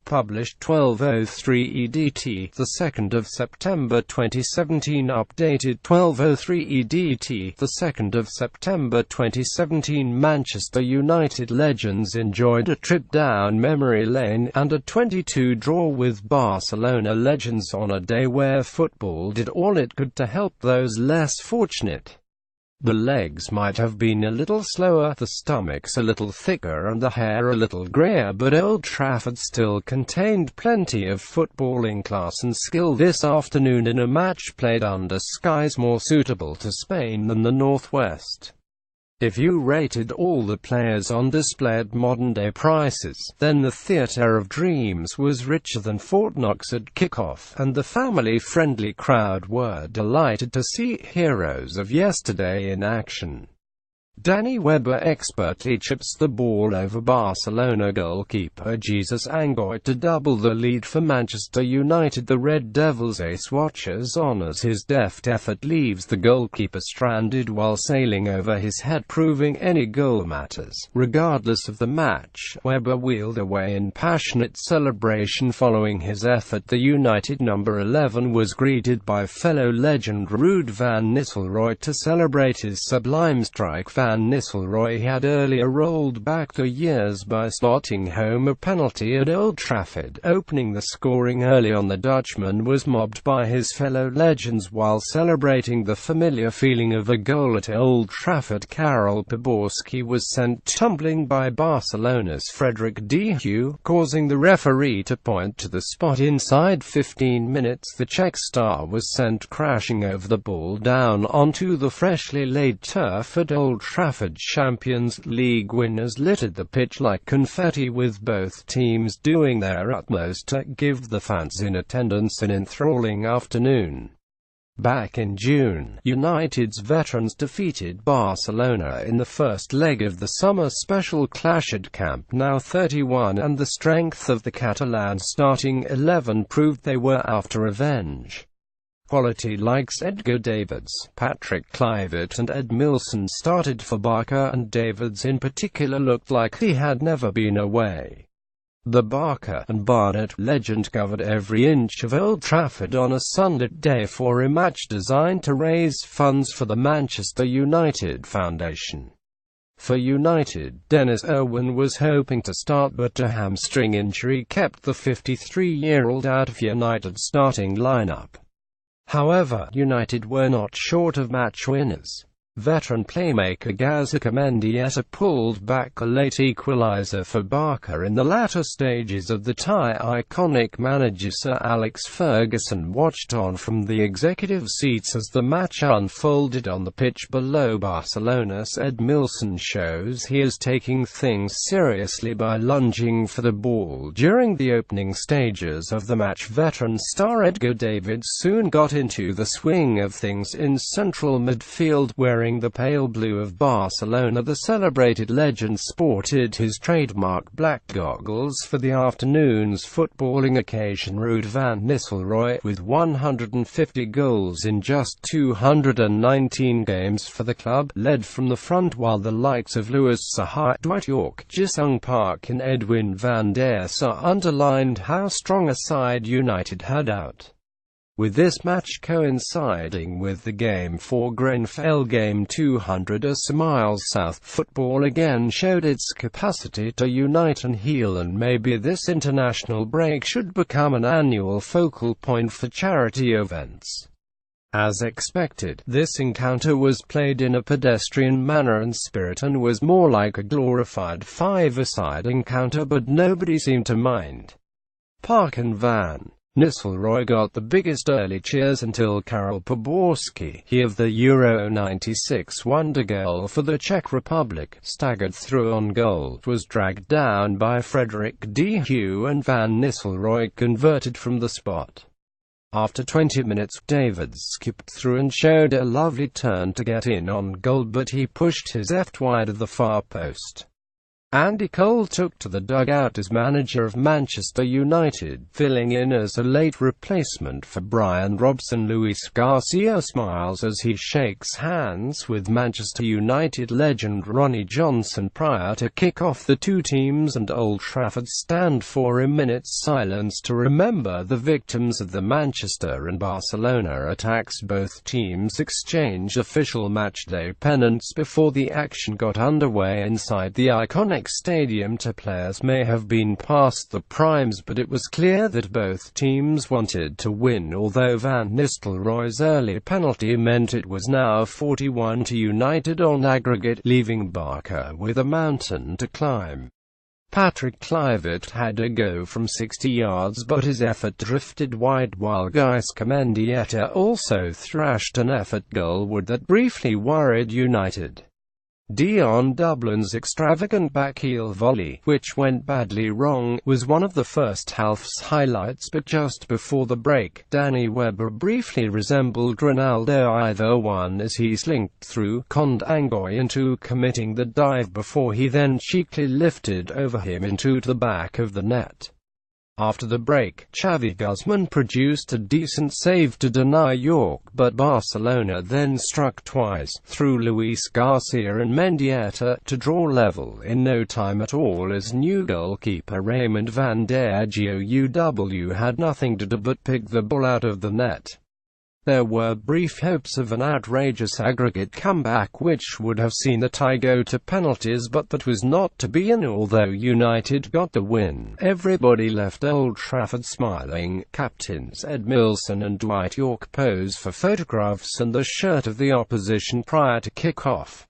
Published 12:03 EDT, the 2nd of September 2017. Updated 12:03 EDT, the 2nd of September 2017. Manchester United legends enjoyed a trip down memory lane and a 22 draw with Barcelona Legends on a day where football did all it could to help those less fortunate. The legs might have been a little slower, the stomachs a little thicker and the hair a little greyer, but Old Trafford still contained plenty of footballing class and skill this afternoon in a match played under skies more suitable to Spain than the Northwest. If you rated all the players on display at modern-day prices, then the Theatre of Dreams was richer than Fort Knox at kickoff, and the family-friendly crowd were delighted to see heroes of yesterday in action. Danny Webber expertly chips the ball over Barcelona goalkeeper Jesus Angoy to double the lead for Manchester United. The Red Devils ace watches on as his deft effort leaves the goalkeeper stranded while sailing over his head, proving any goal matters. Regardless of the match, Webber wheeled away in passionate celebration following his effort. The United number 11 was greeted by fellow legend Ruud van Nistelrooy to celebrate his sublime strike. Van Nistelrooy had earlier rolled back the years by slotting home a penalty at Old Trafford. Opening the scoring early on, the Dutchman was mobbed by his fellow legends while celebrating the familiar feeling of a goal at Old Trafford. Karel Poborský was sent tumbling by Barcelona's Frederic de Hue, causing the referee to point to the spot. Inside 15 minutes, the Czech star was sent crashing over the ball down onto the freshly laid turf at Old Trafford. Champions League winners littered the pitch like confetti, with both teams doing their utmost to give the fans in attendance an enthralling afternoon. Back in June, United's veterans defeated Barcelona in the first leg of the summer special clash at Camp Nou 31, and the strength of the Catalan starting 11 proved they were after revenge. Quality likes Edgar Davids, Patrick Kluivert and Ed Milson started for Barca, and Davids in particular looked like he had never been away. The Barca and Barnet legend covered every inch of Old Trafford on a sunlit day for a match designed to raise funds for the Manchester United Foundation. For United, Dennis Irwin was hoping to start, but a hamstring injury kept the 53-year-old out of United's starting lineup. However, United were not short of match winners. Veteran playmaker Gaizka Mendieta pulled back a late equalizer for Barca in the latter stages of the tie. Iconic manager Sir Alex Ferguson watched on from the executive seats as the match unfolded on the pitch below. Barcelona's Ed Milson shows he is taking things seriously by lunging for the ball during the opening stages of the match. Veteran star Edgar Davids soon got into the swing of things in central midfield, wearing the pale blue of Barcelona. The celebrated legend sported his trademark black goggles for the afternoon's footballing occasion. Ruud van Nistelrooy, with 150 goals in just 219 games for the club, led from the front, while the likes of Louis Saha, Dwight Yorke, Ji-sung Park and Edwin van der Sar underlined how strong a side United had out. With this match coinciding with the Game 4 Grenfell Game 200 miles south, football again showed its capacity to unite and heal, and maybe this international break should become an annual focal point for charity events. As expected, this encounter was played in a pedestrian manner and spirit, and was more like a glorified five-a-side encounter, but nobody seemed to mind. Park and Van Nistelrooy got the biggest early cheers until Karel Poborský, he of the Euro 96 wonder goal for the Czech Republic, staggered through on goal, was dragged down by Frederic de Hue, and Van Nistelrooy converted from the spot. After 20 minutes, Davids skipped through and showed a lovely turn to get in on goal, but he pushed his left wide of the far post. Andy Cole took to the dugout as manager of Manchester United, filling in as a late replacement for Brian Robson. Luis Garcia smiles as he shakes hands with Manchester United legend Ronnie Johnson prior to kick-off. The two teams and Old Trafford stand for a minute's silence to remember the victims of the Manchester and Barcelona attacks. Both teams exchanged official matchday pennants before the action got underway inside the iconic stadium. Two players may have been past the primes, but it was clear that both teams wanted to win, although Van Nistelrooy's early penalty meant it was now 41 to United on aggregate, leaving Barca with a mountain to climb. Patrick Kluivert had a go from 60 yards, but his effort drifted wide, while Gaisca Mendieta also thrashed an effort goalward that briefly worried United. Dion Dublin's extravagant backheel volley, which went badly wrong, was one of the first half's highlights, but just before the break, Danny Webber briefly resembled Ronaldo either one as he slinked through, conned Angoy into committing the dive before he then cheekily lifted over him into the back of the net. After the break, Xavi Guzman produced a decent save to deny York, but Barcelona then struck twice, through Luis Garcia and Mendieta, to draw level in no time at all as new goalkeeper Raymond van der Gouw had nothing to do but pick the ball out of the net. There were brief hopes of an outrageous aggregate comeback which would have seen the tie go to penalties, but that was not to be, and although United got the win, everybody left Old Trafford smiling. Captains Ed Milson and Dwight Yorke pose for photographs and the shirt of the opposition prior to kick-off.